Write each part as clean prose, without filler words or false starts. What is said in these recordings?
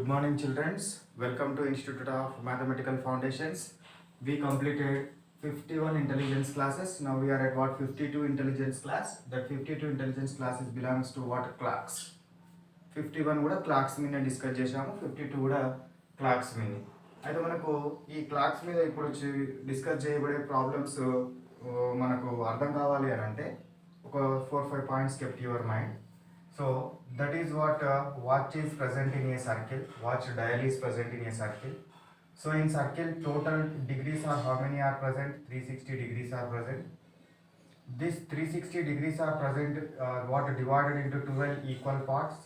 Good morning, children. Welcome to Institute of Mathematical Foundations. We completed 51 intelligence classes. Now we are at what 52 intelligence class. That 52 intelligence classes belongs to what clocks. 51 కూడా clocks మీద discuss చేసాము, 52 కూడా clocks మీద. అయితే మనకు ఈ clocks మీద ఇప్పుడు డిస్కస్ చేయబడే ప్రాబ్లమ్స్ మనకు అర్థం కావాలి అని అంటే ఒక 4-5 points kept your mind. So that is what watch is present in a circle, watch dial is present in a circle. So in circle total degrees are how many are present? 360 degrees are present. This 360 degrees are present what divided into 12 equal parts.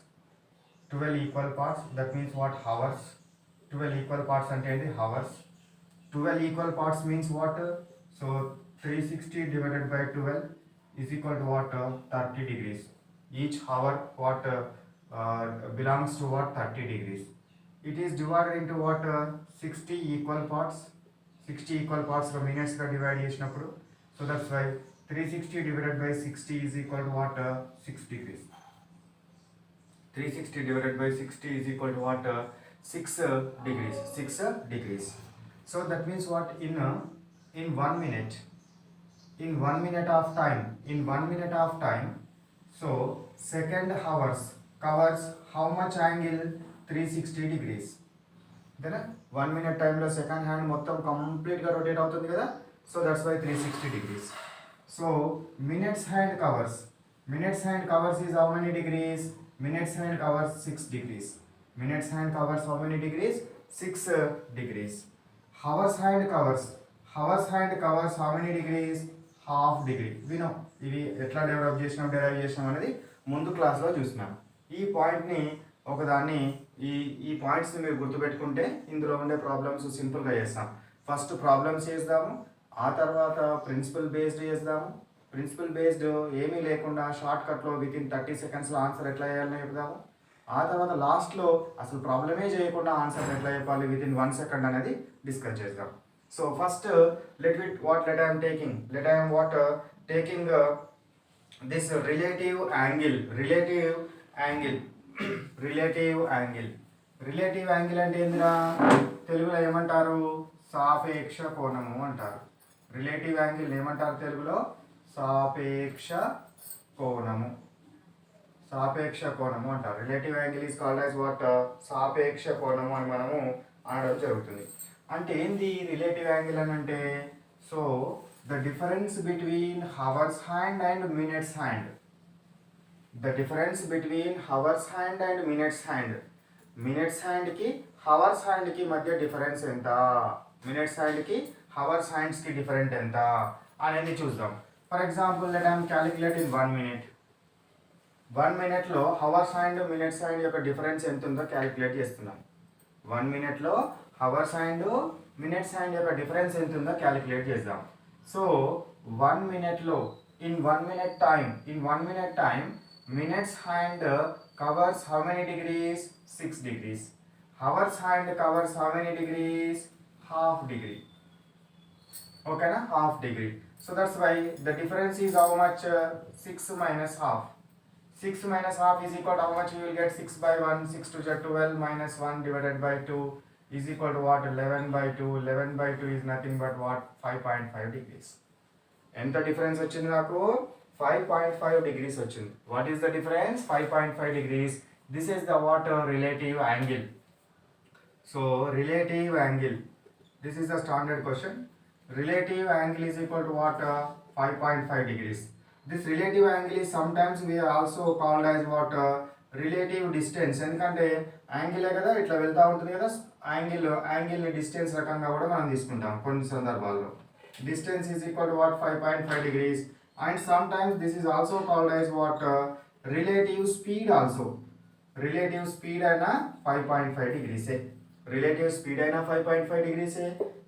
12 equal parts, that means what? Hours. 12 equal parts ante the hours. 12 equal parts means what? So 360 divided by 12 is equal to what? 30 degrees. Each hour what belongs to what? 30 degrees. It is divided into what? 60 equal parts. 60 equal parts lo minutes ga divide chesinappudu, so that's why 360 divided by 60 is equal to what? 6 degrees. 360 divided by 60 is equal to what? 6 degrees. 6 degrees. So that means what? In 1 minute, in 1 minute of time, in 1 minute of time, so second hours covers how much angle? 360 degrees. Then 1 minute time lo second hand మొత్తం complete గా rotate అవుతుంది కదా, so that's why 360 degrees. So minutes hand covers is how many degrees? Minutes hand covers 6 degrees. Minutes hand covers how many degrees? 6 degrees. Hours hand covers how many degrees? Half degree. వినో ఇవి ఎట్లా derive చేసినాం అనేది ముందు క్లాస్లో చూసినాం. ఈ పాయింట్ని ఒకదాన్ని ఈ పాయింట్స్ని మీరు గుర్తుపెట్టుకుంటే ఇందులో ఉండే ప్రాబ్లమ్స్ సింపుల్గా చేస్తాం. ఫస్ట్ ప్రాబ్లమ్స్ చేద్దాము, ఆ తర్వాత ప్రిన్సిపల్ బేస్డ్ చేద్దాము. ప్రిన్సిపల్ బేస్డ్ ఏమీ లేకుండా షార్ట్ కట్లో విత్ ఇన్ 30 secondsలో ఆన్సర్ ఎట్లా చేయాలని చెప్దాము. ఆ తర్వాత లాస్ట్లో అసలు ప్రాబ్లమే చేయకుండా ఆన్సర్ ఎట్లా చెప్పాలి విత్ ఇన్ 1 second అనేది డిస్కస్ చేద్దాం. So first let I am taking this relative angle. Relative angle అంటే ఏందిరా? తెలుగులో ఏమంటారు? సాపేక్ష కోణము అంటారు. రిలేటివ్ యాంగిల్ ఏమంటారు తెలుగులో? సాపేక్ష కోణము అంటారు. Relative angle is called as what? సాపేక్ష కోణము అని మనము అనడం జరుగుతుంది. అంటే ఏంది రిలేటివ్ యాంగిల్ అని అంటే? So the difference between hours hand and minutes hand. Minutes హ్యాండ్కి హవర్స్ హ్యాండ్కి మధ్య డిఫరెన్స్ ఎంత? మినిట్స్ హ్యాండ్కి హవర్స్ హ్యాండ్స్కి డిఫరెంట్ ఎంత అనేది చూద్దాం. For example let I'm calculate in 1 minute. 1 minuteలో హవర్స్ హ్యాండ్ మినిట్స్ హ్యాండ్ యొక్క డిఫరెన్స్ ఎంత ఉందో క్యాలిక్యులేట్ చేస్తున్నాం. 1 minuteలో హవర్స్ హ్యాండ్ మినిట్స్ హ్యాండ్ యొక్క డిఫరెన్స్ ఎంత ఉందో క్యాలిక్యులేట్ చేద్దాం. సో 1 minuteలో in 1 minute time minutes hand covers how many degrees? 6 degrees. Hours hand covers how many degrees? Half degree. ఓకేనా? Half degree. So that's why the difference is how much? 6 minus half. 6 minus half is equal to how much? You will get 6 by 1. 6 to 12 minus 1 divided by 2 is equal to what? 11 by 2. 11 by 2 is nothing but what? 5.5 degrees. ఎంత difference వచ్చింది నాకు? 5.5 degrees వచ్చింది. What is the difference? 5.5 degrees. This is the what? Relative angle. So relative angle. This is the standard question. Relative angle is equal to what? 5.5 degrees. This relative angle is sometimes we are also called as what? Relative distance. ఎందుకంటే యాంగిలే కదా, ఇట్లా వెళ్తూ ఉంటుంది కదా, యాంగిల్ని distance రకంగా కూడా మనం తీసుకుంటాం కొన్ని సందర్భాల్లో. Distance is equal to what? 5.5 degrees. And some times this is also called as what? Relative speed also. Relative speed అయినా 5.5 degrees. రిలేటివ్ స్పీడ్ అయినా 5.5 degrees.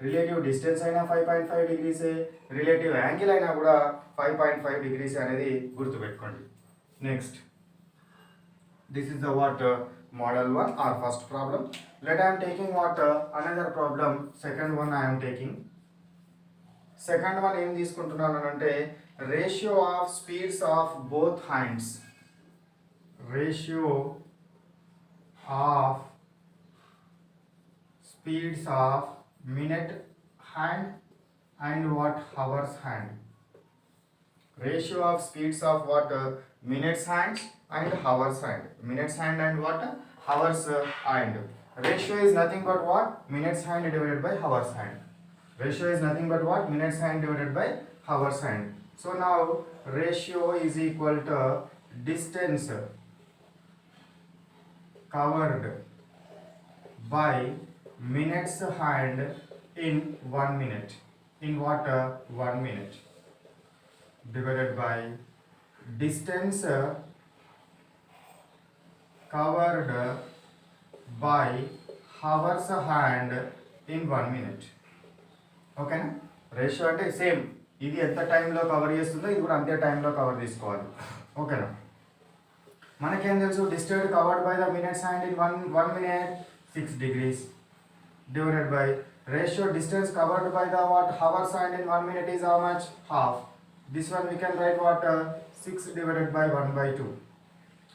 రిలేటివ్ డిస్టెన్స్ అయినా 5.5 degrees. రిలేటివ్ యాంగిల్ అయినా కూడా 5.5 degrees అనేది గుర్తుపెట్టుకోండి. Next, this is the what? Model 1 or first problem. Let I am taking what? Another problem. Second one I am taking. Second one ఏం తీసుకుంటున్నాను అంటే ratio of speeds of both hands. Ratio of speeds of minute hand and what hours hand. Ratio of speeds of what minutes hand and hours hand. Minutes hand and what hours hand. Ratio is nothing but what minutes hand divided by hours hand. Ratio is nothing but what minutes hand divided by hours hand. So now ratio is equal to distance covered by minutes hand in 1 minute. In what 1 minute divided by distance covered by hours hand in 1 minute. ఓకేనా ratio అంటే same ఇది ఎంత టైంలో cover చేస్తుందో ఇది కూడా అంతే టైంలో కవర్ తీసుకోవాలి ఓకేనా మనకేం తెలుసు distance covered by the minutes hand in one minute 6 degrees divided by ratio distance covered by the what hours hand in 1 minute is how much half. This one we can write what 6 divided by 1 by 2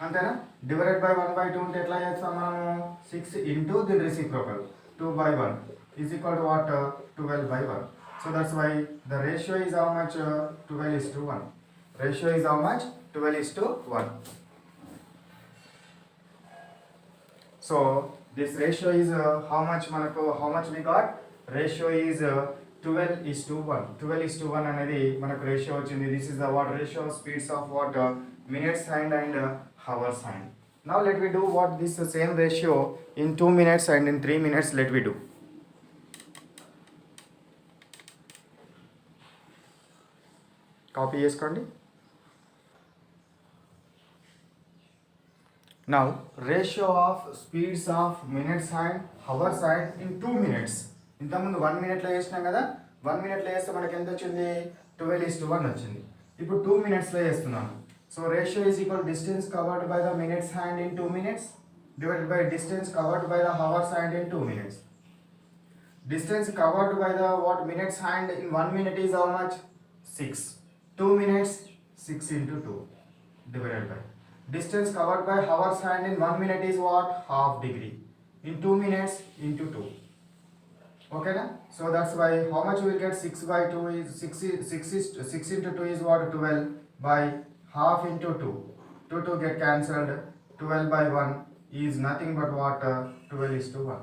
అంతేనా divided by 1 by 2 అంటే ఎట్లా చేస్తాం మనము 6 into the reciprocal 2 by 1 is equal to what 12 by 1. So that's why the ratio is how much 12 is to 1. Ratio is how much 12 is to 1. So this ratio is how much we got? Ratio is 12 is to 1. 12 is to 1 అనేది మనకు ratio వచ్చింది. This is the what ratio of speeds of what minutes hand and hours hand. Now let me do what this same ratio in 2 minutes and in 3 minutes let me do. Copy చేసుకోండి. Now ratio of speeds of minutes and hours and in 2 minutes. ఇంతకుముందు 1 మినిట్లో వేసినాం కదా 1 మినిట్లో వేస్తే మనకి ఎంత వచ్చింది 12 is to 1 వచ్చింది. ఇప్పుడు 2 మినిట్స్లో వేస్తున్నాను. So ratio is equal distance covered by the minutes hand in 2 minutes divided by distance covered by the hours hand in 2 minutes. Distance covered by the what minutes hand in 1 minute is how much 6. 2 minutes 6 into 2 divided by distance covered by hours hand in 1 minute is what half degree in 2 minutes into 2. Okay na? So that's why how much we will get 6 by 2 is 6 into 2 is what 12 by half into 2 2 get cancelled 12 by 1 is nothing but what 12 is to 1.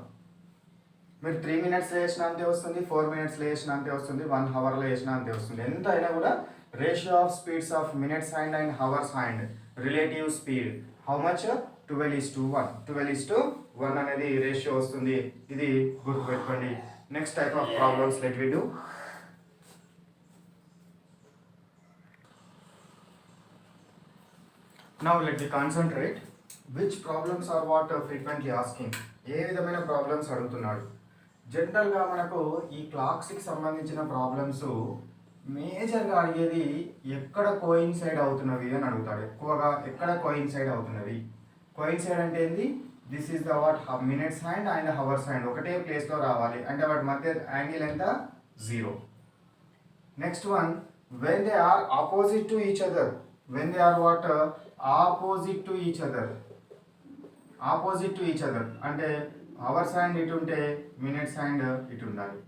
మీరు 3 మినిట్స్లో వేసిన అంతే వస్తుంది 4 మినిట్స్లో వేసిన అంతే వస్తుంది 1 అవర్లో వేసిన అంతే వస్తుంది ఎంత అయినా కూడా ratio of speeds of minutes hand and hours hand relative speed how much 12 is to 1 12 is to 1 అనేది రేషియో వస్తుంది ఇది గుర్తుపెట్టుకోండి. Next type of problems let we do. Now let me concentrate which problems are what frequently asking. ఏ విధమైన problems అడుగుతున్నాడు. జనరల్గా మనకు ఈ క్లాక్స్కి సంబంధించిన ప్రాబ్లమ్స్ మేజర్గా అడిగేది ఎక్కడ కోయిన్సైడ్ అవుతున్నవి అని అడుగుతాడు. ఎక్కువగా ఎక్కడ కోయిన్సైడ్ అవుతున్నవి. కోయిన్సైడ్ అంటే ఏంది this is the what minutes hand and hours hand ఒకటే ప్లేస్లో రావాలి అంటే వాటి మధ్య యాంగిల్ ఎంత 0. Next one when they are opposite to each other when they are what opposite to each other అంటే అవర్స్ హ్యాండ్ ఇటు ఉంటే మినిట్స్ హ్యాండ్ ఇటు ఉండాలి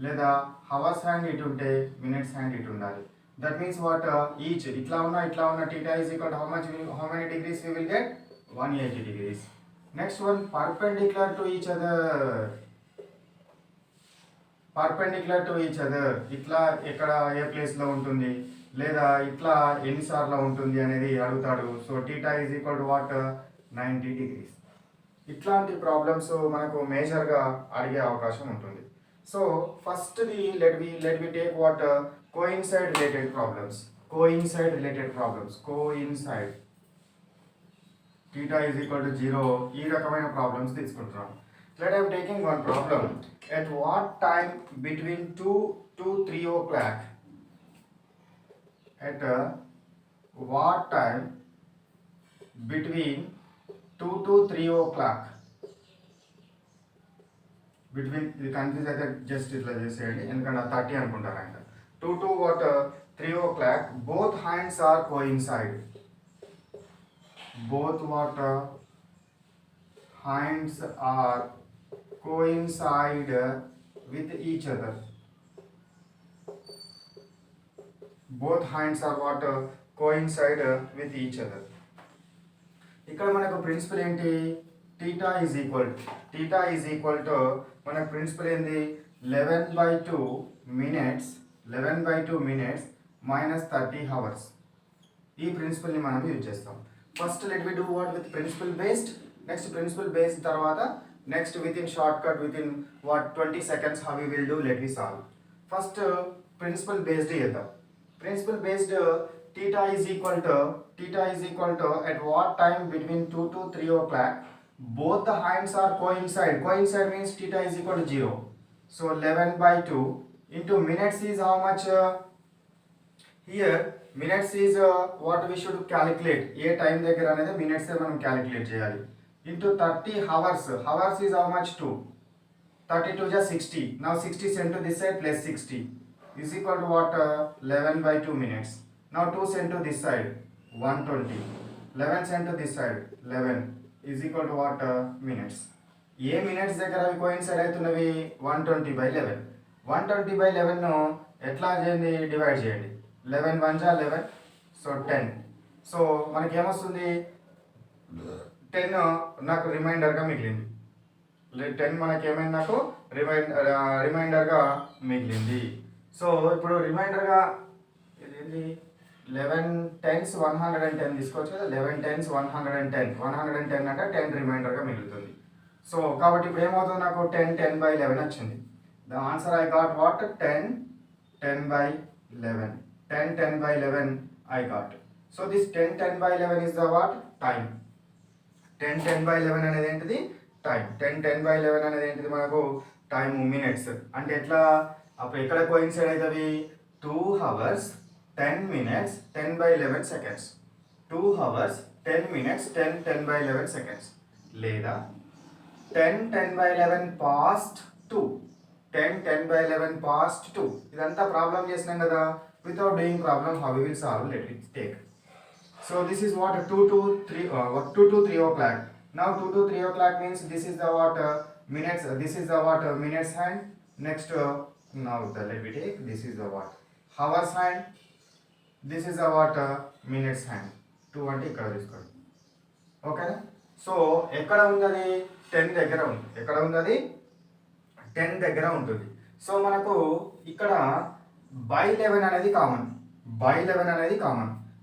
లేదా హవర్స్ హ్యాండ్ ఇటు ఉంటే మినిట్స్ హ్యాండ్ ఇటు ఉండాలి. దట్ మీన్స్ వాట్ ఈచ్ ఇట్లా ఉన్న theta is equal to how many degrees we will get 180 degrees. Next one perpendicular to each other ఇట్లా ఎక్కడ ఏ ప్లేస్లో ఉంటుంది లేదా ఇట్లా ఎన్నిసార్లు ఉంటుంది అనేది అడుగుతాడు. So theta is equal to what 90 degrees. ఇట్లాంటి ప్రాబ్లమ్స్ మనకు మేజర్గా అడిగే అవకాశం ఉంటుంది. సో ఫస్ట్ది let we take what coincide related problems coincide theta is equal to 0 ఈ రకమైన ప్రాబ్లమ్స్ తీసుకుంటున్నాం. Let I am taking one problem. At what time between 2 to 3 o'clock? At what time between 2 to 3 o'clock? Between ఇది confuse అయితే just ఇట్లా చేసేయండి ఎందుకంటే 30 అనుకుంటారంట. 2 to what 3 o'clock both hands are coincide. Both what hands are coincide with each other. Both hands are what coincide with each other. ఇక్కడ మనకు principal ఏంటి, theta is equal to మనకు principal ఏంది 11/2 minutes minus 30 hours. ఈ ప్రిన్సిపల్ని మనం use చేస్తాం. First let we do what with principle based. Next principle based తర్వాత next with in short cut with in what 20 seconds how we will do, let me solve. First principle based చేద్దాం. Principle based theta is equal to at what time between 2 to 3 o'clock both the hands are coincide means theta is equal to 0. So 11/2 into minutes is how much, here minutes is what we should calculate, A time దగ్గర అనేది minutes మనం calculate చేయాలి, into 30 hours is how much, 2, 32 is 60. Now 60 sent to this side plus 60 is equal to what, 11/2 minutes. Now 2 sent to this side 120, 11 sent to this side 11 is equal to what, minutes. A minutes దగ్గర అవి coincide అవుతున్నవి, 120/11. 120/11 ను ఎట్లా చేయండి, divide చేయండి. 11 1 11, so 10. So మనకి ఏమొస్తుంది, 10 నాకు రిమైండర్గా మిగిలింది. 10 మనకి ఏమైంది, నాకు రిమైండర్గా మిగిలింది. సో ఇప్పుడు రిమైండర్గా ఇది 11 10s 110 తీసుకోవచ్చు కదా. 11 10s 110 అంటే 10 రిమైండర్గా మిగులుతుంది. సో కాబట్టి ఇప్పుడు ఏమవుతుంది, నాకు 10 10/11 వచ్చింది. The answer I got what, 10 10/11. 10 10/11 I got. So this 10 10/11 is the what, time. 10 10/11 అనేది ఏంటిది, టైం. 10 10/11 అనేది ఏంటిది మనకు టైం, మినిట్స్. అంటే ఎట్లా, అప్పుడు ఎక్కడ కోయిన్సైడ్ అవుతుంది, 2 hours 10 minutes 10/11 seconds. 2 hours 10 minutes 10 10/11 seconds. లేదా 10 10/11 past 2. 10 10/11 past 2. ఇదంతా ప్రాబ్లం చేసినాం కదా. Without doing problem, how we will solve, let me take. So this is what, 2 to 3 o'clock. Now 2 to 3 o'clock means this is the what, minutes, this is the what, minutes hand. Next now let me take, this is the what, hours hand. This is the what, minutes hand. 2 అంటే ఇక్కడ తీసుకోండి, ఓకేనా. So ఎక్కడ ఉంది అది, 10 దగ్గర ఉంది. ఎక్కడ ఉంది అది, 10 దగ్గర ఉంటుంది. సో మనకు ఇక్కడ by11 అనేది కామన్.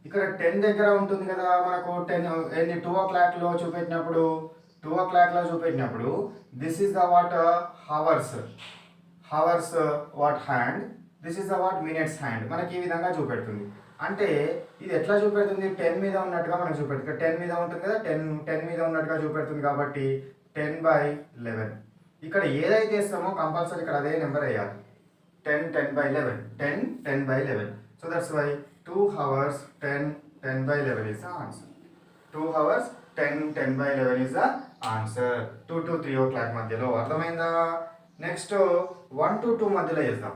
ఇక్కడ 10 దగ్గర ఉంటుంది కదా మనకు. 10 ఏంటి, 2 o'clockలో చూపెట్టినప్పుడు this is the what, hours what hand, this is the what, minutes hand. మనకి ఈ విధంగా చూపెడుతుంది. అంటే ఇది ఎట్లా చూపెడుతుంది, 10 మీద ఉన్నట్టుగా మనకు చూపెడుతుంది. 10 మీద ఉంటుంది కదా, 10 మీద ఉన్నట్టుగా చూపెడుతుంది. కాబట్టి 10/11. ఇక్కడ ఏదైతే ఇస్తామో కంపల్సరీ ఇక్కడ అదే నెంబర్ వేయాలి. 10 10/11. 10 10/11. So that's why 2 hours 10 10/11 is the answer. 2 hours 10 10/11 is the answer. 2 to 3 o'clock మధ్యలో. అర్థమైందా? నెక్స్ట్ 1 to 2 మధ్యలో చేద్దాం.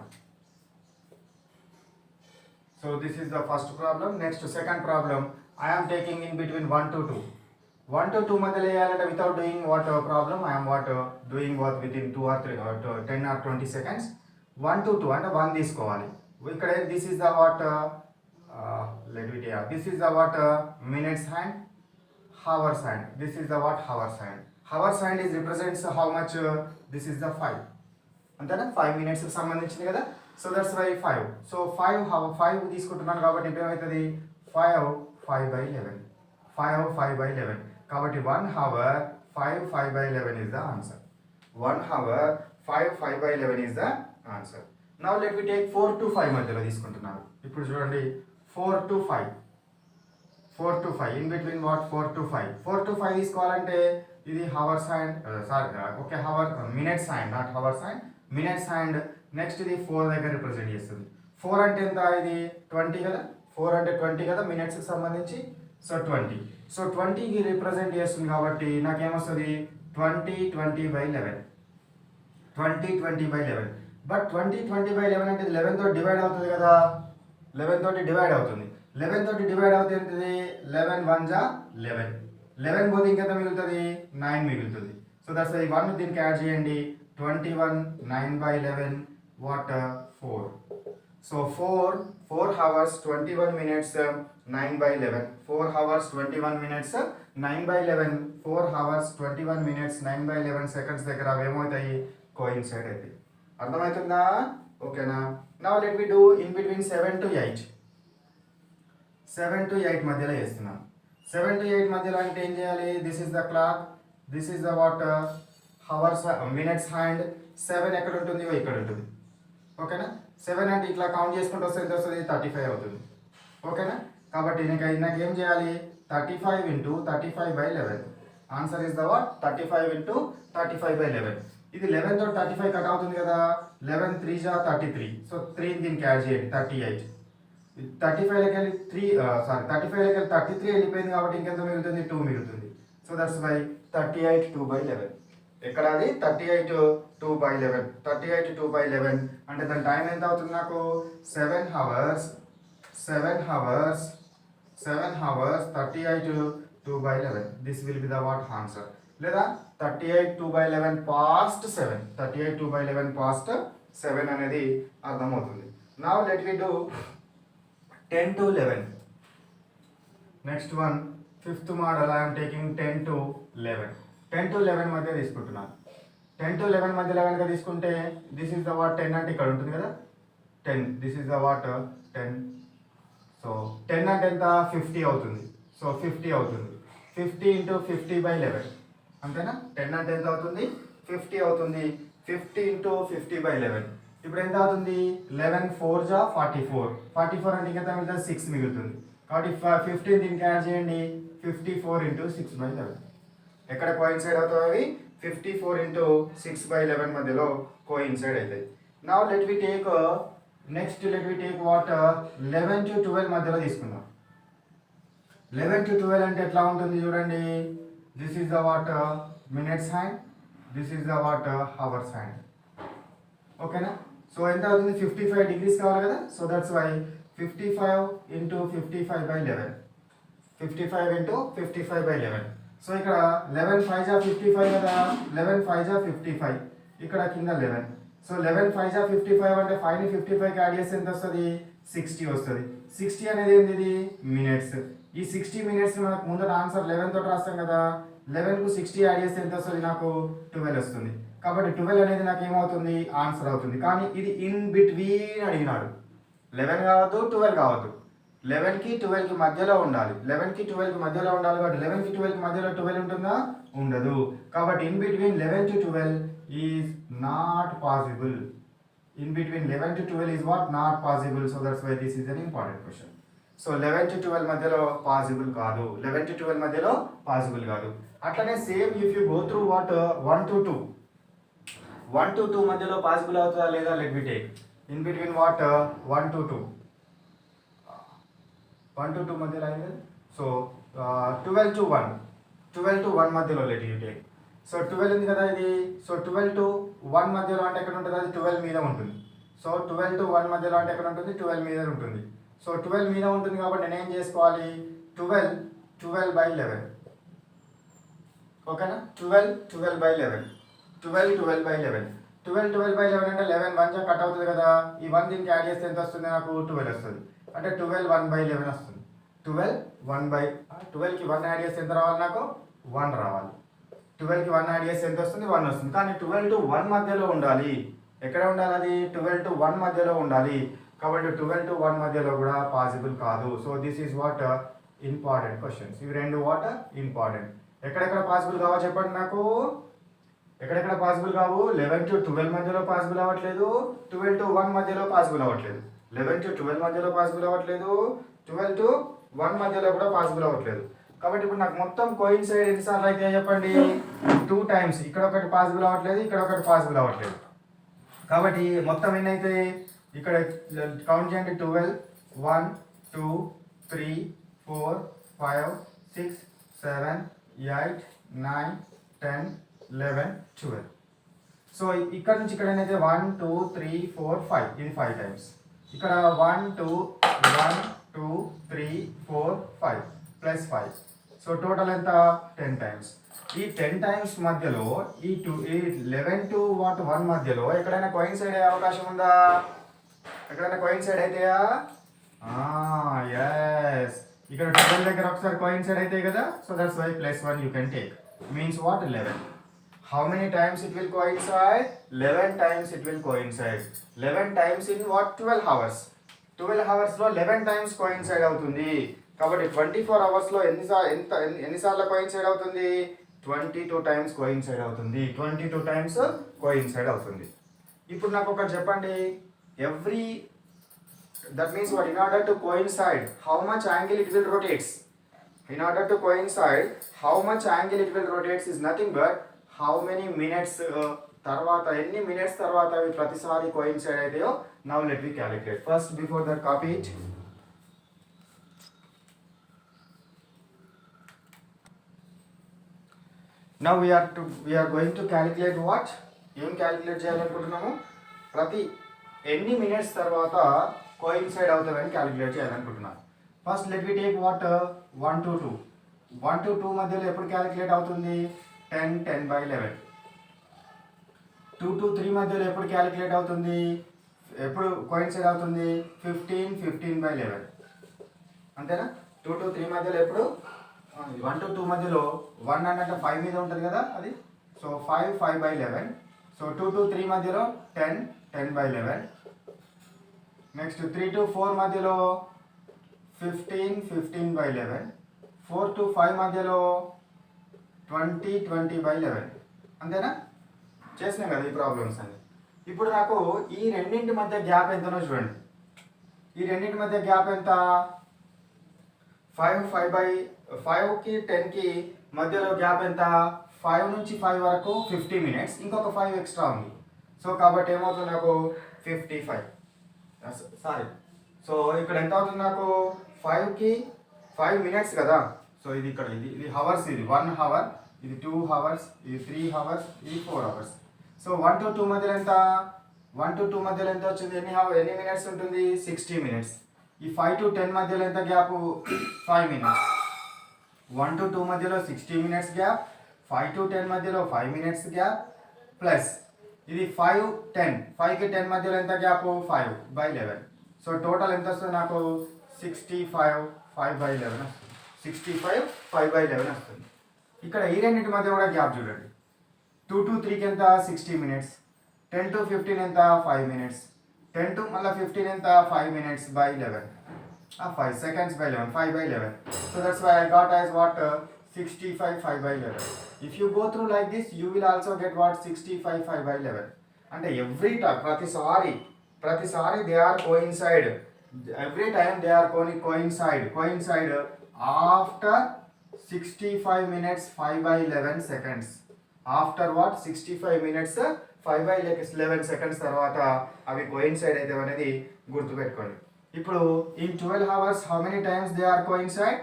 So this is the first problem. Next second problem, I am taking in between 1 to 2. 1 to 2 మధ్యలో చేయాలంటే without doing what problem, I am what doing what within 2 or 3 or 10 or 20 seconds. 1 to 2 అంటే 1 తీసుకోవాలి. ఇక్కడ this is the what, let me take, this is the what, minutes hand, hours hand. This is the what, hours hand. Hours hand is represents how much, this is the 5. అంతేనా, 5 minutes కి సంబంధించింది కదా. So that's why 5. So 5 తీసుకుంటున్నాను కాబట్టి ఏమవుతుంది, 5/11. కాబట్టి 1 hour 5/11 is the answer. 1 hour 5/11 is the answer. Now let me take 4 to 5 మధ్యలో తీసుకుంటున్నాను. ఇప్పుడు చూడండి 4 to 5 in between what, 4 to 5 తీసుకోవాలంటే ఇది hours hand, okay, minutes hand, not hours hand, minutes hand. Next ఇది 4 దగ్గర రిప్రజెంట్ చేస్తుంది. 4 అంటే ఎంత, ఇది 20 కదా. 4 అంటే 20 కదా మినిట్స్కి సంబంధించి. సో 20. సో 20కి రిప్రజెంట్ చేస్తుంది కాబట్టి నాకేమొస్తుంది, 20 20/11. బట్ 20 20/11 అంటే 11 తోటి డివైడ్ అవుతుంది కదా. 11 తోటి డివైడ్ అవుతుంది. 11 తోటి డివైడ్ అవుతుంది ఏంటిది, 11 1 11. 11 పోతే ఇంకెంత మిగులుతుంది, 9 మిగులుతుంది. సో దట్స్ వై 1 దీనికి యాడ్ చేయండి 21 9/11 what 4. So 4 hours 21 minutes 9/11 4 hours 21 minutes 9/11 4 hours 21 minutes 9/11 seconds దగ్గర అవి ఏమవుతాయి కోయిన్సైడ్ అవుతాయి. అర్థమవుతుందా? ఓకేనా? Now let me do in between 7 to 8 7 to 8 మధ్యలో చేస్తున్నాం. 7 to 8 మధ్యలో అంటే ఏం చేయాలి? This is the clock, this is the what hours minutes hand. 7 ఎక్కడ ఉంటుంది? ఇక్కడ ఉంటుంది. ఓకేనా? 7 అంటే ఇట్లా కౌంట్ చేసుకుంటూ వస్తే ఎంత వస్తుంది? 35 అవుతుంది. ఓకేనా? కాబట్టి నాకు ఏం చేయాలి? 35 into 35/11. Answer is the what 35 into 35/11. ఇది 11 తో 35 కట్ అవుతుంది కదా. 11 3 జా 33. సో 3 దీనికి యాడ్ చేయండి 38. 35 లకి వెళ్ళి 35 లకి వెళ్ళి 33 వెళ్ళిపోయింది కాబట్టి ఇంకెంత మిగులుతుంది? 2 మిగులుతుంది. So that's why 38 2/11. ఎక్కడ అది 38 2/11. 38 2/11 అంటే దాని టైం ఎంత అవుతుంది నాకు? 7 hours 38 2/11. This will be the what answer. లేదా 38 2/11 పాస్ట్ 7 38 2/11 పాస్ట్ 7 అనేది అర్థమవుతుంది. Now let we do 10 to 11. Next one fifth model I'm taking 10 to 11. 10 to 11 మధ్య తీసుకుంటున్నాను. 10 to 11 మధ్యలో కనుక తీసుకుంటే దిస్ ఇస్ ద వాట్ 10 అంటే ఇక్కడ ఉంటుంది కదా 10. This is the what 10. So 10 అంటే ఎంత? 50 అవుతుంది. సో 50 అవుతుంది. 50 into 50/11 అంతేనా? 10 అంటే ఎంత అవుతుంది? 50 అవుతుంది. 50 into 50/11 ఇప్పుడు ఎంత అవుతుంది? 11 4 జా 44. 44 అంటే ఇంకా మిగులుతుంది 6 మిగులుతుంది. కాబట్టి 15 దీనికి యాడ్ చేయండి 54 into 6/11. ఎక్కడ కోయిన్సైడ్ అవుతాయి అవి? 54 into 6/11 మధ్యలో కోయిన్సైడ్ అవుతాయి. Now let we take what 11 to 12 మధ్యలో తీసుకుందాం. 11 to 12 అంటే ఎట్లా ఉంటుంది చూడండి. This is the what minutes hand, this is the what hours hand. ఓకేనా? సో ఎంత అవుతుంది? 55 degrees కావాలి కదా. So that's why 55 into 55/11. 55 into 55/11. So ఇక్కడ 11 5 జా 55 కదా. 11 5 జా 55. ఇక్కడ కింద 11. సో 11 5 జా 55 అంటే 5 ని 55 కి యాడ్ చేస్తే ఎంత వస్తుంది? 60 వస్తుంది. 60 అనేది ఏంది? ఇది మినిట్స్. ఈ 60 మినిట్స్ మనకు ముందర ఆన్సర్ 11 తోటి రాస్తాం కదా. 11 కు 60 యాడ్ చేస్తే ఎంత వస్తుంది? నాకు 12 వస్తుంది. కాబట్టి 12 అనేది నాకు ఏమవుతుంది? ఆన్సర్ అవుతుంది. కానీ ఇది ఇన్ బిట్వీన్ అడిగినాడు. 11 కావద్దు 12 కావద్దు. 11 కి 12 కి మధ్యలో ఉండాలి. 11 కి 12 కి మధ్యలో ఉండాలి కాబట్టి 11 కి 12 కి మధ్యలో 12 ఉంటుందా? ఉండదు. కాబట్టి in between 11 to 12 is not possible. In between 11 to 12 is what not possible. So that's why this is an important question. So 11 to 12 మధ్యలో పాసిబుల్ కాదు. 11 to 12 మధ్యలో పాసిబుల్ కాదు. అట్లనే same if you go through what 1 to 2 మధ్యలో possible అవుతుందా లేదా? Let me take in between what 1 to 2 మధ్యలో అయింది. సో 12 to 1 మధ్యలో లెట్ యూ టేక్. సో 12 ఉంది కదా ఇది. సో 12 to 1 మధ్యలో అంటే ఎక్కడ ఉంటుంది? అది 12 మీద ఉంటుంది. సో 12 to 1 మధ్యలో అంటే ఎక్కడ ఉంటుంది? 12 మీద ఉంటుంది. సో 12 మీద ఉంటుంది కాబట్టి నేనేం చేసుకోవాలి? 12/11. ఓకేనా? 12/11 అంటే 11 1 జా కట్ అవుతుంది కదా. ఈ 1 దీనికి యాడ్ చేస్తే ఎంత వస్తుంది? నాకు 12 వస్తుంది. అంటే 12 1/11 వస్తుంది. 12 కి 1 యాడ్ చేస్తే ఎంత రావాలి? నాకు 1 రావాలి. 12 కి 1 యాడ్ చేస్తే ఎంత వస్తుంది? 1 వస్తుంది. కానీ 12 to 1 మధ్యలో ఉండాలి. ఎక్కడ ఉండాలి? అది 12 to 1 మధ్యలో ఉండాలి. కాబట్టి 12 to 1 మధ్యలో కూడా పాసిబుల్ కాదు. So this is what important questions. ఇవి రెండు వాట్ ఇంపార్టెంట్. ఎక్కడెక్కడ పాసిబుల్ కావో చెప్పండి నాకు. ఎక్కడెక్కడ పాసిబుల్ కావు? 11 to 12 మధ్యలో పాసిబుల్ అవ్వట్లేదు. 12 to 1 మధ్యలో పాసిబుల్ అవ్వట్లేదు. 11 to 12 మధ్యలో పాసిబుల్ అవ్వట్లేదు. 12 to 1 మధ్యలో కూడా పాసిబుల్ అవ్వట్లేదు. కాబట్టి ఇప్పుడు నాకు మొత్తం కోయిన్సైడ్ ఎన్నిసార్లు అయితే చెప్పండి? 2 times. ఇక్కడ ఒకటి పాసిబుల్ అవ్వట్లేదు, ఇక్కడ ఒకటి పాసిబుల్ అవ్వట్లేదు. కాబట్టి మొత్తం ఎన్నైతే ఇక్కడ కౌంట్ చేయండి. 12 1 2 3 4 5 6 7 8 9 10 11 12. సో ఇక్కడ నుంచి ఇక్కడ అయితే 1 2 3 4 5 ఇది 5 times. ఇక్కడ 1 2 3 4 5 ప్లస్ 5. సో టోటల్ ఎంత 10 టైమ్స్. ఈ 10 టైమ్స్ మధ్యలో ఈ 11 to 1 మధ్యలో ఎక్కడైనా కోయిన్సైడ్ అయ్యే అవకాశం ఉందా? ఎక్కడైనా కోయిన్సైడ్ అయితాయా? ఎస్, ఇక్కడ 12 దగ్గర ఒకసారి కోయిన్సైడ్ అవుతాయి కదా. So that's why +1 you can take. Means what? 11. How many times it will coincide? 11 times it will coincide. 11 times in what? 12 hours. 12 hours లో 11 times coincide అవుతుంది. కాబట్టి 24 hours లో ఎన్నిసార్లు coincide అవుతుంది? 22 times coincide అవుతుంది. 22 times coincide అవుతుంది. ఇప్పుడు నాకు ఒకటి చెప్పండి. That means what? In order to coincide, how much angle it will rotates? In order to coincide, how much angle it will rotates is nothing but how many minutes తర్వాత ఎన్ని minutes తర్వాత అవి ప్రతిసారి కోయిన్సైడ్ అయితాయో. Now let we calculate. First before that copy it. Now we are going to calculate what? ఏం calculate చేయాలనుకుంటున్నాము? ప్రతి ఎన్ని మినిట్స్ తర్వాత కోయిన్సైడ్ అవుతాయని క్యాలిక్యులేట్ చేయాలనుకుంటున్నాను. First let we take what? 1 to 2. 1 to 2 మధ్యలో ఎప్పుడు క్యాలిక్యులేట్ అవుతుంది? 10, 10/11. 2 to 3 మధ్యలో ఎప్పుడు క్యాలిక్యులేట్ అవుతుంది? ఎప్పుడు కోయిన్సైడ్ అవుతుంది? 15, 15/11. అంతేనా? 2 to 3 మధ్యలో ఎప్పుడు? 1 to 2 మధ్యలో 1 అంటే 5 మీద ఉంటుంది కదా అది. సో 5, 5/11. సో 2 to 3 మధ్యలో 10, 10/11. నెక్స్ట్ 3 to 4 మధ్యలో 15, 15/11. 4 to 5 మధ్యలో 20, 20/11. అంతేనా? చేసినాం కదా ఈ ప్రాబ్లమ్స్ అన్ని. ఇప్పుడు నాకు ఈ రెండింటి మధ్య గ్యాప్ ఎంతనో చూడండి. ఈ రెండింటి మధ్య గ్యాప్ ఎంత? 5కి 10కి మధ్యలో గ్యాప్ ఎంత? 5 నుంచి 5 వరకు 50 minutes. ఇంకొక 5 ఎక్స్ట్రా ఉంది. సో కాబట్టి ఏమవుతుంది నాకు? 55. సారీ, సో ఇక్కడ ఎంత అవుతుంది నాకు? 5కి 5 minutes కదా. సో ఇది ఇక్కడ ఇది హవర్స్. ఇది 1 hour, ఇది 2 hours, ఇది 3 hours, ఇది 4 hours. సో 1 to 2 మధ్యలో ఎంత? 1 to 2 మధ్యలో ఎంత వచ్చింది? ఎన్ని మినిట్స్ ఉంటుంది? 60 minutes. ఈ 5 to 10 మధ్యలో ఎంత గ్యాప్? 5 minutes. 1 to 2 మధ్యలో 60 minutes గ్యాప్, 5 to 10 మధ్యలో 5 minutes గ్యాప్, ప్లస్ ఇది 5, 10. 5కి 10 మధ్యలో ఎంత గ్యాప్? 5/11. సో టోటల్ ఎంత వస్తుంది నాకు? 65, 5/11 వస్తుంది. 65, 5/11 వస్తుంది. ఇక్కడ ఈ రెండింటి మధ్య కూడా గ్యాప్ చూడండి. 2 to 3కి ఎంత? 60 minutes. 10 to 15 ఎంత? 5 minutes. 10 to మళ్ళీ 15 ఎంత? 5 minutes by 11. 5 seconds by 11, 5/11. So that's why I got as what? 65, 5/11. If you go through like this, you will also get what? 65, 5/11. అంటే every time, ప్రతిసారి they are coincide. Every time they are coincide after 65 minutes 5/11 seconds. After what? 65 minutes 5/11 seconds తర్వాత అవి coincide అయితే అనేది గుర్తుపెట్టుకోండి. ఇప్పుడు in 12 hours how many times they are coincide?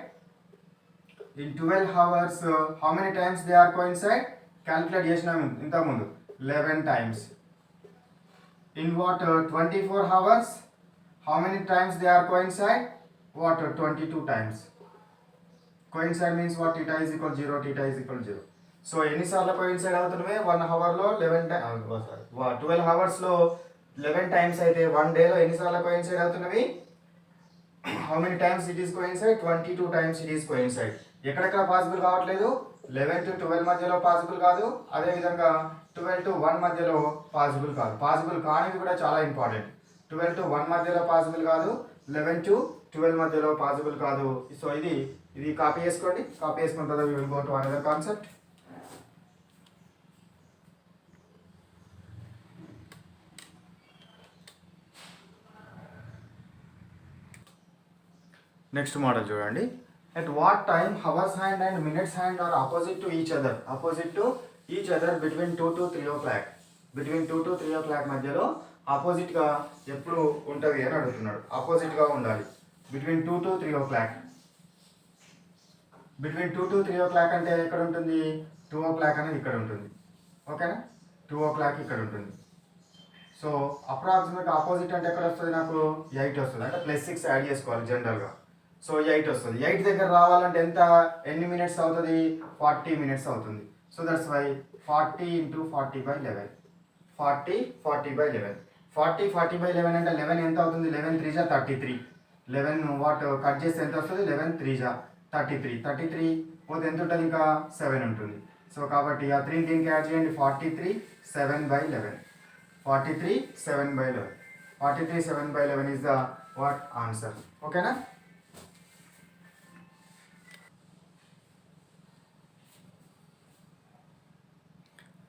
In 12 hours how many times they are coincide? Calculate చేసినాము ఇంతకుముందు 11 times. In what? 24 hours how many times they are coincide? What? 22 times. Coincide means what? Theta is equal 0, theta is equal 0. So ఎన్నిసార్లు coincide అవుతున్నాయి? 1 అవర్లో 12 అవర్స్లో 11 times అయితే 1 డేలో ఎన్నిసార్లు coincide అవుతున్నవి? How many times it is coincide? 22 times it is coincide. ఎక్కడెక్కడ possible కావట్లేదు? 11 to 12 మధ్యలో పాసిబుల్ కాదు. అదేవిధంగా 12 to 1 మధ్యలో పాసిబుల్ కాదు. పాసిబుల్ కానివి కూడా చాలా ఇంపార్టెంట్. 12 to 1 మధ్యలో పాసిబుల్ కాదు, 11 to 12 మధ్యలో పాసిబుల్ కాదు. సో ఇది కాపీ చేసుకోండి. కాపీ చేసుకున్న తర్వాత we will go to another concept. Next model చూడండి. At what time hours hand and minutes hand are opposite to each other? Between 2 to 3 o'clock. Between 2 to 3 o'clock మధ్యలో ఆపోజిట్గా ఎప్పుడు ఉంటుంది అని అడుగుతున్నాడు. ఆపోజిట్గా ఉండాలి. Between 2 to 3 o'clock. Between 2 to 3 o'clock అంటే ఎక్కడ ఉంటుంది? 2 o'clock అనేది ఇక్కడ ఉంటుంది. ఓకేనా? 2 o'clock ఇక్కడ ఉంటుంది. సో అప్రాక్సిమేట్ ఆపోజిట్ అంటే ఎక్కడ వస్తుంది? నాకు 8 వస్తుంది. అంటే +6 యాడ్ చేసుకోవాలి జనరల్గా. సో 8 వస్తుంది. 8 దగ్గర రావాలంటే ఎంత, ఎన్ని మినిట్స్ అవుతుంది, 40 మినిట్స్ అవుతుంది. సో దట్స్ వై 40 × 40/11, 40 40/11 అంటే 11 ఎంత అవుతుంది, 11 3 33, 11 వాట్ కట్ చేస్తే ఎంత వస్తుంది, 11 3 33 పోతే ఎంత ఉంటుంది, ఇంకా 7 ఉంటుంది. సో కాబట్టి ఆ 3 దీనికి యాడ్ చేయండి, 43 7/11, 43 7/11, 43 7/11 is the what answer. ఓకేనా.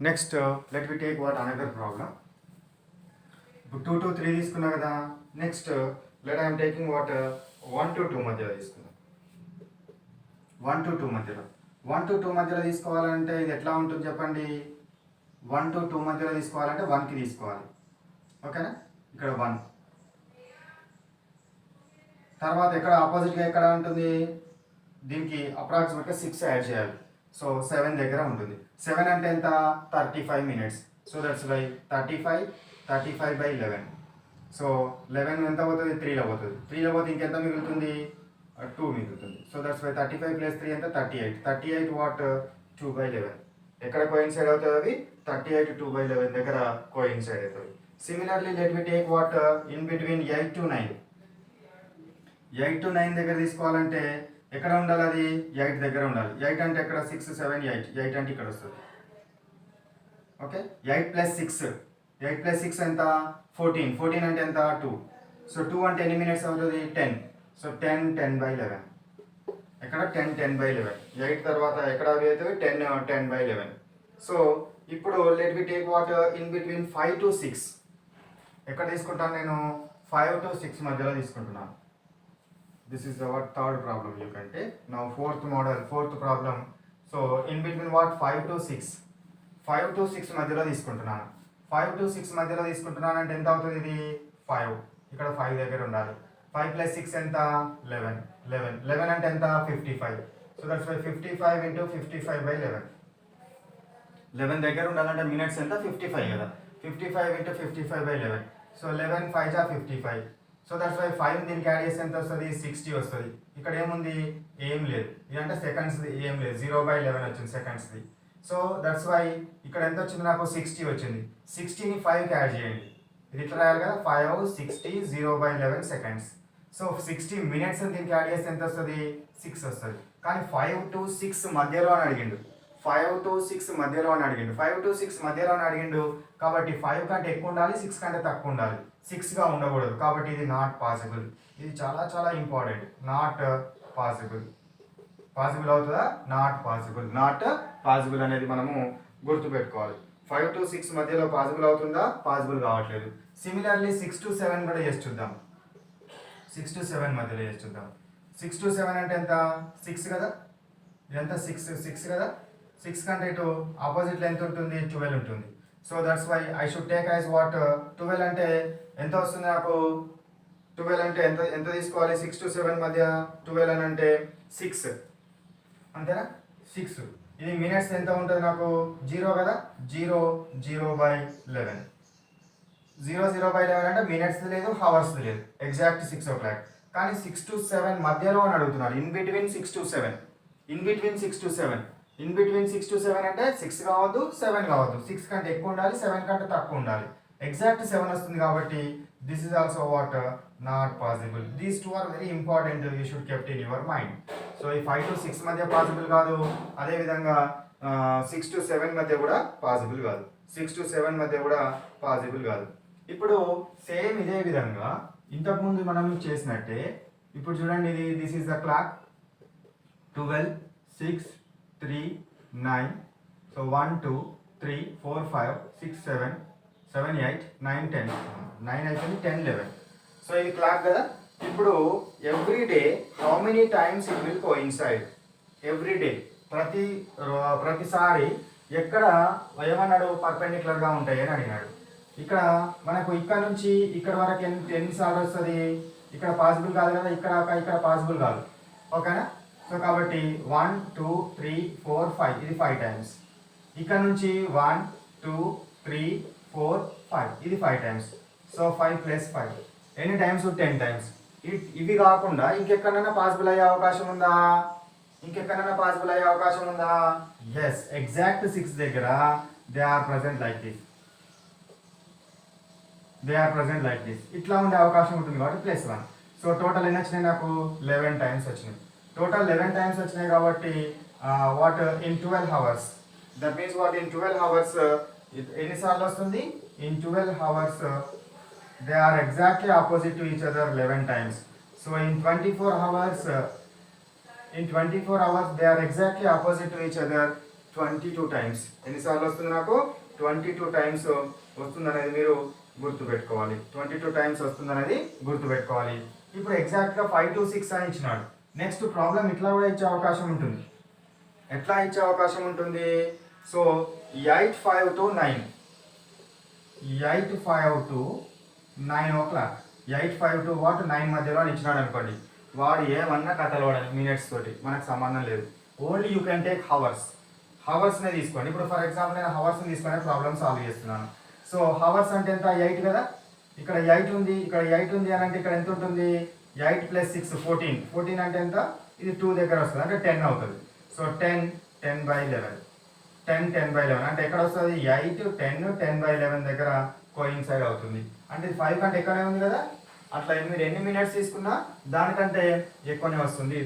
Next let we take what another problem. ఇప్పుడు 2 to 3 తీసుకున్నా కదా. Next let I'm taking what 1 to 2 మధ్యలో తీసుకుందాం. 1 to 2 మధ్యలో, 1 to 2 మధ్యలో తీసుకోవాలంటే ఇది ఎట్లా ఉంటుంది చెప్పండి. 1 to 2 మధ్యలో తీసుకోవాలంటే 1కి తీసుకోవాలి. ఓకేనా. ఇక్కడ 1 తర్వాత ఎక్కడ ఆపోజిట్గా ఎక్కడ ఉంటుంది, దీనికి అప్రాక్సిమేట్గా 6 యాడ్ చేయాలి. సో 7 దగ్గర ఉంటుంది. 7 అంటే ఎంత, 35 minutes. So that's why 35/11. So 11 ఎంత పోతుంది, 3లో పోతుంది. 3లో పోతే ఇంకెంత మిగులుతుంది, 2 మిగులుతుంది. సో దట్స్ వై 35 + 3 ఎంత, 38 వాట్ 2/11. ఎక్కడ కోయిన్సైడ్ అవుతుంది అది, 38 2/11 దగ్గర కోయిన్సైడ్ అవుతుంది. Similarly let we take what in between 8 to 9. 8 to 9 దగ్గర తీసుకోవాలంటే ఎక్కడ ఉండాలి, అది 8 దగ్గర ఉండాలి. 8 అంటే ఎక్కడ, 6 7 8 అంటే ఇక్కడ వస్తుంది. ఓకే. 8 + 6 ఎంత, 14 అంటే ఎంత, 2. సో 2 అంటే ఎన్ని మినిట్స్ అవుతుంది, 10. సో 10 10/11, ఎక్కడ 10 10/11. 8 తర్వాత ఎక్కడ అవుతుంది, 10 10/11. సో ఇప్పుడు let we take what in between 5 to 6. ఎక్కడ తీసుకుంటాను నేను, 5 to 6 మధ్యలో తీసుకుంటున్నాను. This is our third problem you can take. Now fourth problem. So in between what, 5 to 6. 5 to 6 మధ్యలో తీసుకుంటున్నాను. 5 to 6 మధ్యలో తీసుకుంటున్నాను అంటే ఎంత అవుతుంది, ఇది 5. ఇక్కడ 5 దగ్గర ఉండాలి. 5 + 6 ఎంత, 11 అంటే ఎంత, 55. So that's why 55 × 55/11. 11 దగ్గర ఉండాలంటే మినిట్స్ ఎంత, 55 కదా. 55 × 55/11. సో 11 5 55. సో దట్స్ వై 5 దీనికి యాడ్ చేస్తే ఎంత వస్తుంది, 60 వస్తుంది. ఇక్కడ ఏముంది, ఏం లేదు. ఇదంటే సెకండ్స్ది, ఏం లేదు. 0/11 వచ్చింది సెకండ్స్ది. సో దట్స్ వై ఇక్కడ ఎంత వచ్చింది, నాకు 60 వచ్చింది. 60ని 5కి యాడ్ చేయండి. ఇది ఇట్లా రాయాలి కదా, 5 60 0/11 సెకండ్స్. సో 60 మినిట్స్ దీనికి యాడ్ చేస్తే ఎంత వస్తుంది, 6 వస్తుంది. కానీ 5 to 6 మధ్యలో అని అడిగిండు. 5 to 6 మధ్యలో అని అడిగిండు. 5 to 6 మధ్యలో అని అడిగిండు కాబట్టి 5 కంటే ఎక్కువ ఉండాలి, 6 కంటే తక్కువ ఉండాలి. 6గా ఉండకూడదు. కాబట్టి ఇది నాట్ పాసిబుల్. ఇది చాలా చాలా ఇంపార్టెంట్. Not possible. పాసిబుల్ అవుతుందా, నాట్ పాసిబుల్ అనేది మనము గుర్తుపెట్టుకోవాలి. 5 to 6 మధ్యలో పాసిబుల్ అవుతుందా, పాసిబుల్ కావట్లేదు. సిమిలర్లీ 6 to 7 కూడా చేసి చూద్దాం. 6 to 7 మధ్యలో చేసి చూద్దాం. 6 to 7 అంటే ఎంత, 6 కదా. ఇదంతా 6 కదా. 6 కంటే ఇటు ఆపోజిట్లో ఎంత ఉంటుంది, 12 ఉంటుంది. So that's why I should take as what 12 అంటే ఎంత వస్తుంది నాకు, 12 అంటే ఎంత తీసుకోవాలి, 6 to 7 మధ్య 12 అని అంటే 6 అంతేనా, 6. ఇది మినిట్స్ ఎంత ఉంటుంది నాకు, 0 కదా. 0/11. 0/11 అంటే మినిట్స్ లేదు, హవర్స్ లేదు. Exact 6 o'clock. కానీ 6 to 7 మధ్యలో అని అడుగుతున్నారు. In between 6 to 7. In between 6 to 7 అంటే 6 కావద్దు, 7 కావద్దు. 6 కంటే ఎక్కువ ఉండాలి, 7 కంటే తక్కువ ఉండాలి. ఎగ్జాక్ట్ 7 వస్తుంది కాబట్టి this is also what, not possible. These two are very important, you should kept in your mind. So ఈ 5 to 6 మధ్య పాసిబుల్ కాదు. అదేవిధంగా 6 to 7 మధ్య కూడా పాసిబుల్ కాదు. 6 to 7 మధ్య కూడా పాసిబుల్ కాదు. ఇప్పుడు సేమ్ ఇదే విధంగా ఇంతకుముందు మనం చేసినట్టే ఇప్పుడు చూడండి, ఇది this is the clock. 12 6 3 9. So 1 2 3 4 5 6 7 7 8 9 10. 9 అయిపోయింది, 10 11. సో ఇది క్లాక్ కదా. ఇప్పుడు every day how many times it will coincide. Every day ప్రతిసారి ఎక్కడ ఏమన్నాడు, పర్పెండిక్యులర్గా ఉంటాయి అని అడిగినాడు. ఇక్కడ మనకు ఇక్కడ నుంచి ఇక్కడ వరకు ఎన్నిసార్లు వస్తుంది, ఇక్కడ పాసిబుల్ కాదు కదా, ఇక్కడ పాసిబుల్ కాదు. ఓకేనా. సో కాబట్టి 1 2 3 4 5 ఇది 5 టైమ్స్. ఇక్కడ నుంచి 1 2 3 4 5 ఇది 5 టైమ్స్. సో 5 + 5 ఎన్ని టైమ్స్, 10 టైమ్స్. ఇవి కాకుండా ఇంకెక్కడైనా పాసిబుల్ అయ్యే అవకాశం ఉందా? ఎస్, ఎగ్జాక్ట్ 6 దగ్గర they are present like this. ఇట్లా ఉండే అవకాశం ఉంటుంది కాబట్టి +1. సో టోటల్ ఎన్ని వచ్చినాయి నాకు? 11 టైమ్స్ వచ్చినాయి. టోటల్ 11 టైమ్స్ వచ్చినాయి కాబట్టి what in 12 hours, that means what in 12 hours ఎన్నిసార్లు వస్తుంది? In 12 hours they are exactly opposite to each other 11 times. So in 24 hours they are exactly opposite to each other 22 times. ఎన్నిసార్లు వస్తుంది నాకు? 22 times వస్తుందనేది మీరు గుర్తుపెట్టుకోవాలి. 22 times వస్తుందనేది గుర్తుపెట్టుకోవాలి. ఇప్పుడు ఎగ్జాక్ట్గా 5 to 6 అని ఇచ్చినాడు. నెక్స్ట్ ప్రాబ్లం ఇట్లా కూడా ఇచ్చే అవకాశం ఉంటుంది. ఎట్లా ఇచ్చే అవకాశం ఉంటుంది? సో 8, 5 to 9 9 o'clock 8, 5 to 9 మధ్యలో అని ఇచ్చినాడు అనుకోండి. వాడు ఏమన్నా కథలు వాడని మినిట్స్ తోటి మనకు సంబంధం లేదు. ఓన్లీ యూ కెన్ టేక్ హవర్స్నే తీసుకోండి. ఇప్పుడు ఫర్ ఎగ్జాంపుల్ నేను హవర్స్ని తీసుకొని ప్రాబ్లమ్ సాల్వ్ చేస్తున్నాను. సో హవర్స్ అంటే ఎంత? 8 కదా. ఇక్కడ 8 ఉంది అని అంటే ఇక్కడ ఎంత ఉంటుంది? 8 + 6 14 అంటే ఎంత? ఇది 2 దగ్గర వస్తుంది అంటే 10 అవుతుంది. సో 10/11 అంటే ఎక్కడ వస్తుంది? 8, 10, 10/11 దగ్గర కోయిన్సైడ్ అవుతుంది. అంటే 5 కంటే ఎక్కువనే ఉంది కదా. అట్లా మీరు ఎన్ని మినిట్స్ తీసుకున్నా దానికంటే ఎక్కువనే వస్తుంది.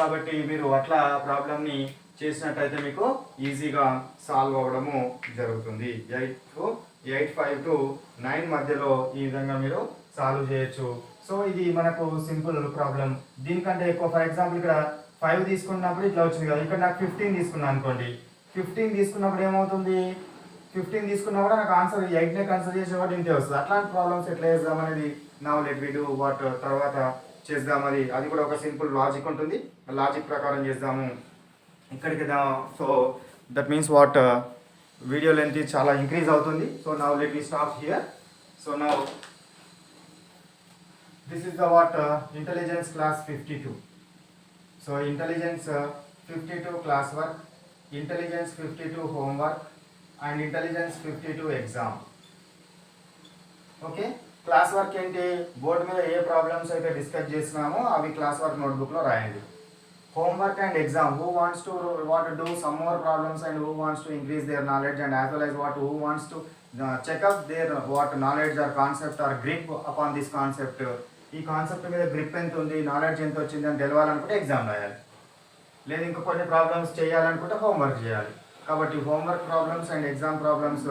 కాబట్టి మీరు అట్లా ప్రాబ్లమ్ని చేసినట్టయితే మీకు ఈజీగా సాల్వ్ అవ్వడము జరుగుతుంది. 8, 5 to 9 మధ్యలో ఈ విధంగా మీరు సాల్వ్ చేయొచ్చు. సో ఇది మనకు సింపుల్ ప్రాబ్లం. దీనికంటే ఎక్కువ ఫర్ ఎగ్జాంపుల్ ఇక్కడ 5 తీసుకున్నప్పుడు ఇట్లా వచ్చింది కదా. ఇక్కడ నాకు 15 తీసుకున్నాను అనుకోండి. 15 తీసుకున్నప్పుడు ఏమవుతుంది? 15 తీసుకున్నా కూడా నాకు ఆన్సర్ 8నే కన్సిడర్ చేసేవాడు ఇంతే వస్తుంది. అట్లాంటి ప్రాబ్లమ్స్ ఎట్లా చేద్దాం అనేది now let we do what తర్వాత చేద్దాం. అది కూడా ఒక సింపుల్ లాజిక్ ఉంటుంది. లాజిక్ ప్రకారం చేద్దాము. ఇక్కడికి so that means what video length చాలా ఇంక్రీజ్ అవుతుంది. So now let we stop here. So now this is the what intelligence class 52. So intelligence 52 class work, intelligence 52 homework and intelligence 52 exam. Okay, class work ఏంటి? Board మీద ఏ problems అయితే discuss చేసినామో అవి class work నోట్బుక్లో రాయండి. Homework and exam, who wants to do some more problems and who wants to increase their knowledge and as well as who wants to check up their knowledge or concept or grip upon this concept. ఈ concept మీద grip ఎంత ఉంది, knowledge ఎంత వచ్చింది అని తెలవాలనుకుంటే exam రాయాలి. లేదు ఇంకా కొన్ని ప్రాబ్లమ్స్ చేయాలనుకుంటే హోంవర్క్ చేయాలి. కాబట్టి homework problems and exam problems,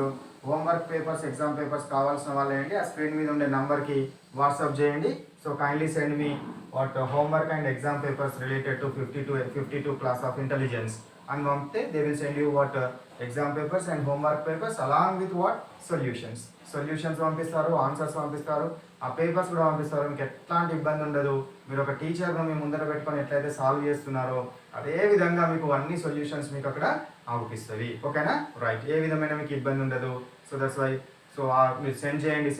homework papers, exam papers కావాల్సిన వాళ్ళు ఏంటి ఆ స్క్రీన్ మీద ఉండే నంబర్కి వాట్సాప్ చేయండి. So kindly send me what homework and exam papers related to 52 class of intelligence and they will send you what exam papers and homework papers along with what solutions పంపిస్తారు, answers పంపిస్తారు, ఆ papers కూడా పంపిస్తారు. మీకు ఎట్లాంటి ఇబ్బంది ఉండదు. మీరు ఒక టీచర్గా మీ ముందర పెట్టుకొని ఎట్లయితే సాల్వ్ చేస్తున్నారో అదే విధంగా మీకు అన్ని సొల్యూషన్స్ మీకు అక్కడ అవుపిస్తుంది. ఓకేనా? రైట్. ఏ విధమైన మీకు ఇబ్బంది ఉండదు. సో దట్స్ వై మీరు సెండ్ చేయండి.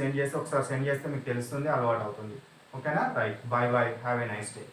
ఒకసారి సెండ్ చేస్తే మీకు తెలుస్తుంది, అలవాటు అవుతుంది. ఓకేనా? Right. Bye. Have a nice day.